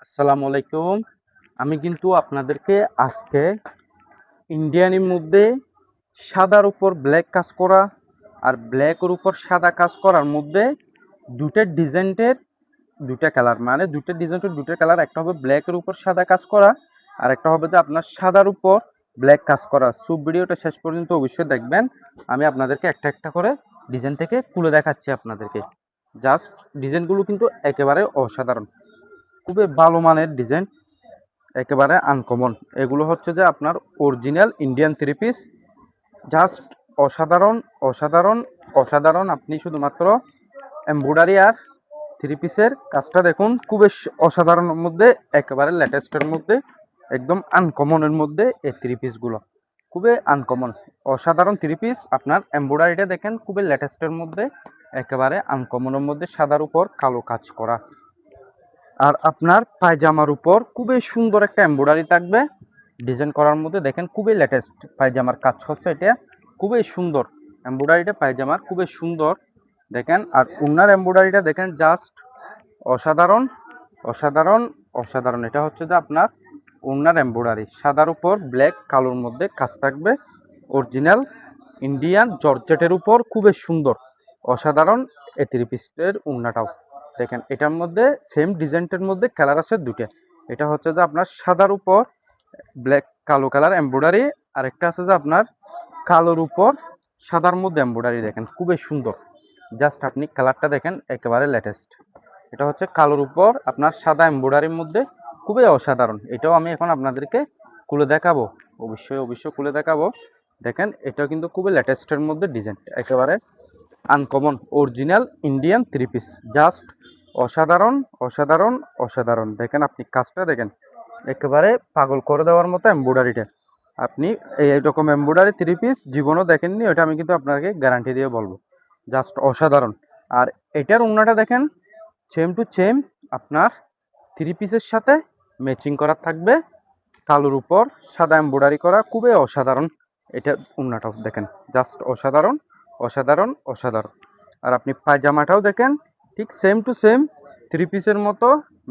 আসসালামু আলাইকুম। আমি কিন্তু আপনাদেরকে আজকে ইন্ডিয়ানের মধ্যে সাদার উপর ব্ল্যাক কাজ করা আর ব্ল্যাকের উপর সাদা কাজ করার মধ্যে দুটো ডিজাইনের দুটো কালার, মানে দুটো ডিজাইনের দুটো কালার, একটা হবে ব্ল্যাকের উপর সাদা কাজ করা আর একটা হবে যে আপনার সাদার উপর ব্ল্যাক কাজ করা। সব ভিডিওটা শেষ পর্যন্ত অবশ্যই দেখবেন। আমি আপনাদেরকে একটা একটা করে ডিজাইন থেকে খুলে দেখাচ্ছি আপনাদেরকে। জাস্ট ডিজাইনগুলো কিন্তু একেবারে অসাধারণ, খুবই ভালো মানের ডিজাইন, একেবারে আনকমন। এগুলো হচ্ছে যে আপনার original Indian three piece. Just অসাধারণ অসাধারণ অসাধারণ। আপনি শুধুমাত্র এমব্রয়ডারি আর থ্রি পিসের কাজটা দেখুন, খুবই অসাধারণের মধ্যে, একেবারে লেটেস্টের মধ্যে, একদম আনকমনের মধ্যে এই থ্রি পিসগুলো খুবই আনকমন অসাধারণ থ্রি পিস। আপনার এমব্রয়ডারিটা দেখেন, খুবই লেটেস্টের মধ্যে, একেবারে আনকমনের মধ্যে, সাদার উপর কালো কাজ করা। আর আপনার পায়জামার উপর খুবই সুন্দর একটা এমব্রয়ডারি থাকবে ডিজাইন করার মধ্যে। দেখেন খুবই লেটেস্ট পায়জামার কাজ হচ্ছে, এটা খুবই সুন্দর এমব্রয়ডারিটা পায়জামার, খুবই সুন্দর দেখেন। আর উনার এমব্রয়ডারিটা দেখেন, জাস্ট অসাধারণ অসাধারণ অসাধারণ। এটা হচ্ছে যে আপনার উনার এমব্রয়ডারি, সাদার উপর ব্ল্যাক কালোর মধ্যে কাজ থাকবে, অরিজিনাল ইন্ডিয়ান জর্জেটের উপর, খুবই সুন্দর অসাধারণ। এ থ্রি পিসের উন্নাটাও দেখেন, এটার মধ্যে সেম ডিজাইনটার মধ্যে কালার আছে দুটো। এটা হচ্ছে যে আপনার সাদার উপর ব্ল্যাক কালো কালার এমব্রয়ডারি, আর একটা আছে যে আপনার কালোর উপর সাদার মধ্যে এমব্রয়ডারি। দেখেন খুবই সুন্দর, জাস্ট আপনি কালারটা দেখেন, একেবারে লেটেস্ট। এটা হচ্ছে কালোর উপর আপনার সাদা এমব্রয়ডারির মধ্যে, খুবই অসাধারণ। এটাও আমি এখন আপনাদেরকে খুলে দেখাবো, অবশ্যই অবশ্যই খুলে দেখাবো। দেখেন এটাও কিন্তু খুবই লেটেস্টের মধ্যে ডিজাইন, একেবারে uncommon original Indian three piece. Just অসাধারণ অসাধারণ অসাধারণ। দেখেন আপনি কাজটা দেখেন, একেবারে পাগল করে দেওয়ার মতো এমব্রয়ডারিটা। আপনি এইরকম এমব্রয়ডারি থ্রি পিস জীবনও দেখেননি, ওটা আমি কিন্তু আপনাকে গ্যারান্টি দিয়ে বলবো। জাস্ট অসাধারণ। আর এটার ওড়নাটা দেখেন, সেম টু সেম আপনার থ্রি পিসের সাথে ম্যাচিং করা থাকবে, কালোর উপর সাদা এমব্রয়ডারি করা, খুবই অসাধারণ। এটা ওড়নাটাও দেখেন, জাস্ট অসাধারণ অসাধারণ অসাধারণ। আর আপনি পায়জামাটাও দেখেন, ঠিক সেম টু সেম থ্রি পিসের মতো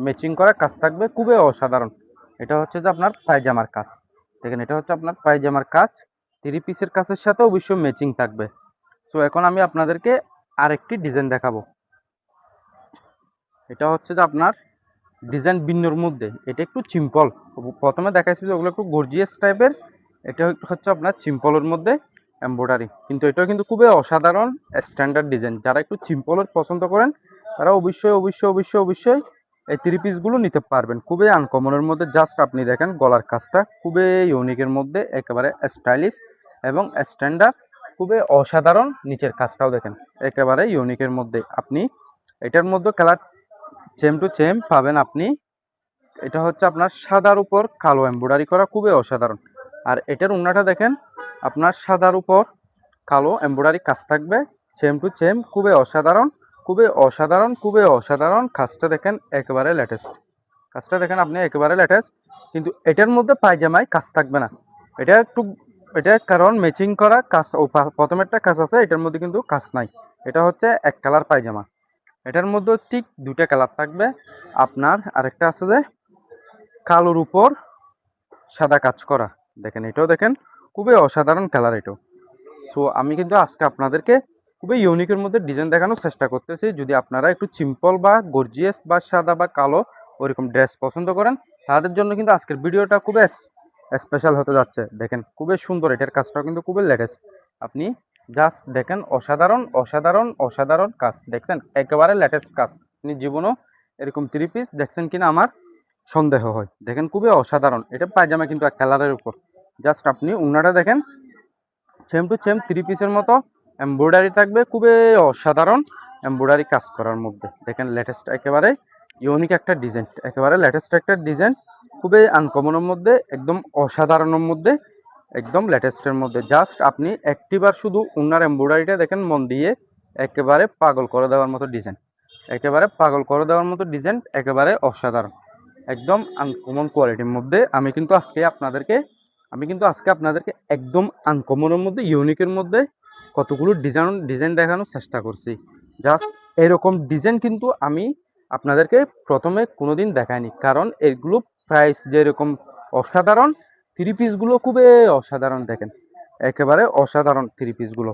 ম্যাচিং করা কাজ থাকবে, খুবই অসাধারণ। এটা হচ্ছে যে আপনার পায়জামার কাজ দেখেন, এটা হচ্ছে আপনার পায়জামার কাজ, থ্রি পিসের কাজের সাথে অবশ্যই ম্যাচিং থাকবে। সো এখন আমি আপনাদেরকে আরেকটি ডিজাইন দেখাবো। এটা হচ্ছে যে আপনার ডিজাইন ভিন্নর মধ্যে, এটা একটু সিম্পল। প্রথমে দেখাইছিল ওগুলো একটু গর্জিয়াস টাইপের, এটা হচ্ছে আপনার সিম্পলের মধ্যে এমব্রয়ডারি, কিন্তু এটাও কিন্তু খুবই অসাধারণ স্ট্যান্ডার্ড ডিজাইন। যারা একটু সিম্পলের পছন্দ করেন তারা অবশ্যই অবশ্যই অবশ্যই অবশ্যই এই থ্রি পিসগুলো নিতে পারবেন, খুবই আনকমনের মধ্যে। জাস্ট আপনি দেখেন গলার কাজটা খুবই ইউনিকের মধ্যে, একেবারে স্টাইলিশ এবং স্ট্যান্ডার্ড, খুবই অসাধারণ। নিচের কাজটাও দেখেন, একেবারে ইউনিকের মধ্যে। আপনি এটার মধ্যে কালার সেম টু সেম পাবেন আপনি। এটা হচ্ছে আপনার সাদার উপর কালো এমব্রয়ডারি করা, খুবই অসাধারণ। আর এটার ওড়নাটা দেখেন, আপনার সাদার উপর কালো এমব্রয়ডারি কাজ থাকবে, সেম টু সেম, খুবই অসাধারণ খুবই অসাধারণ খুবই অসাধারণ। কাজটা দেখেন, একেবারে লেটেস্ট। কাজটা দেখেন আপনি, একেবারে লেটেস্ট। কিন্তু এটার মধ্যে পায়জামায় কাজ থাকবে না, এটা একটু, এটা কারণ ম্যাচিং করা কাজ। প্রথমেরটা কাজ আছে, এটার মধ্যে কিন্তু কাজ নাই। এটা হচ্ছে এক কালার পায়জামা, এটার মধ্যে ঠিক দুটা কালার থাকবে আপনার। আরেকটা আছে যে কালোর উপর সাদা কাজ করা, দেখেন এটাও দেখেন, খুবই অসাধারণ কালার এটাও। সো আমি কিন্তু আজকে আপনাদেরকে খুবই ইউনিকের মধ্যে ডিজাইন দেখানোর চেষ্টা করতেছি। যদি আপনারা একটু সিম্পল বা গর্জিয়াস বা সাদা বা কালো ওইরকম ড্রেস পছন্দ করেন, তাদের জন্য কিন্তু আজকের ভিডিওটা খুবই স্পেশাল হতে যাচ্ছে। দেখেন খুবই সুন্দর, এটার কাজটাও কিন্তু খুবই লেটেস্ট। আপনি জাস্ট দেখেন, অসাধারণ অসাধারণ অসাধারণ কাজ দেখছেন, একেবারে লেটেস্ট কাজ। আপনি জীবনও এরকম থ্রি পিস দেখছেন কিনা আমার সন্দেহ হয়। দেখেন খুবই অসাধারণ, এটা পায়জামা কিন্তু এক কালারের উপর। জাস্ট আপনি উন্নাটা দেখেন, সেম টু সেম থ্রি পিসের মতো এমব্রয়ডারি থাকবে, খুবই অসাধারণ এমব্রয়ডারি কাজ করার মধ্যে। দেখেন লেটেস্ট, একেবারে ইউনিক একটা ডিজাইন, একেবারে লেটেস্ট একটা ডিজাইন, খুবই আনকমনের মধ্যে, একদম অসাধারণের মধ্যে, একদম লেটেস্টের মধ্যে। জাস্ট আপনি একটিবার শুধু উনার এমব্রয়ডারিটা দেখেন মন দিয়ে, একেবারে পাগল করে দেওয়ার মতো ডিজাইন, একেবারে পাগল করে দেওয়ার মতো ডিজাইন, একেবারে অসাধারণ, একদম আনকমন কোয়ালিটির মধ্যে। আমি কিন্তু আজকে আপনাদেরকে একদম আনকমনের মধ্যে, ইউনিকের মধ্যে কতগুলো ডিজাইন দেখানোর চেষ্টা করছি। জাস্ট এরকম ডিজাইন কিন্তু আমি আপনাদেরকে প্রথমে কোনোদিন দেখায়নি, কারণ এগুলো প্রাইস যেরকম অসাধারণ, থ্রি পিসগুলো খুবই অসাধারণ, দেখেন একেবারে অসাধারণ থ্রি পিসগুলো।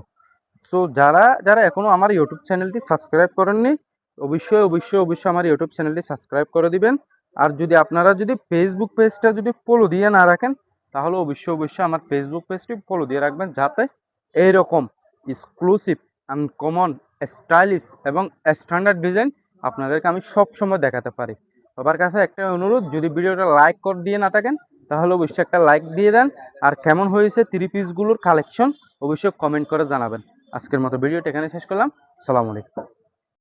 সো যারা যারা এখনো আমার ইউটিউব চ্যানেলটি সাবস্ক্রাইব করেননি, অবশ্যই আমার ইউটিউব চ্যানেলটি সাবস্ক্রাইব করে দিবেন। আর যদি আপনারা যদি ফেসবুক পেজটা যদি ফলো দিয়ে না রাখেন, তাহলে অবশ্যই আমার ফেসবুক পেজটি ফলো দিয়ে রাখবেন, যাতে এইরকম এক্সক্লুসিভ, আনকমন, স্টাইলিশ এবং স্ট্যান্ডার্ড ডিজাইন আপনাদেরকে আমি সব সময় দেখাতে পারি। সবার কাছে একটা অনুরোধ, যদি ভিডিওটা লাইক করে দিয়ে না থাকেন তাহলে অবশ্যই একটা লাইক দিয়ে দেন। আর কেমন হয়েছে থ্রি পিসগুলোর কালেকশন অবশ্যই কমেন্ট করে জানাবেন। আজকের মতো ভিডিওটা এখানে শেষ করলাম। সালাম আলাইকুম।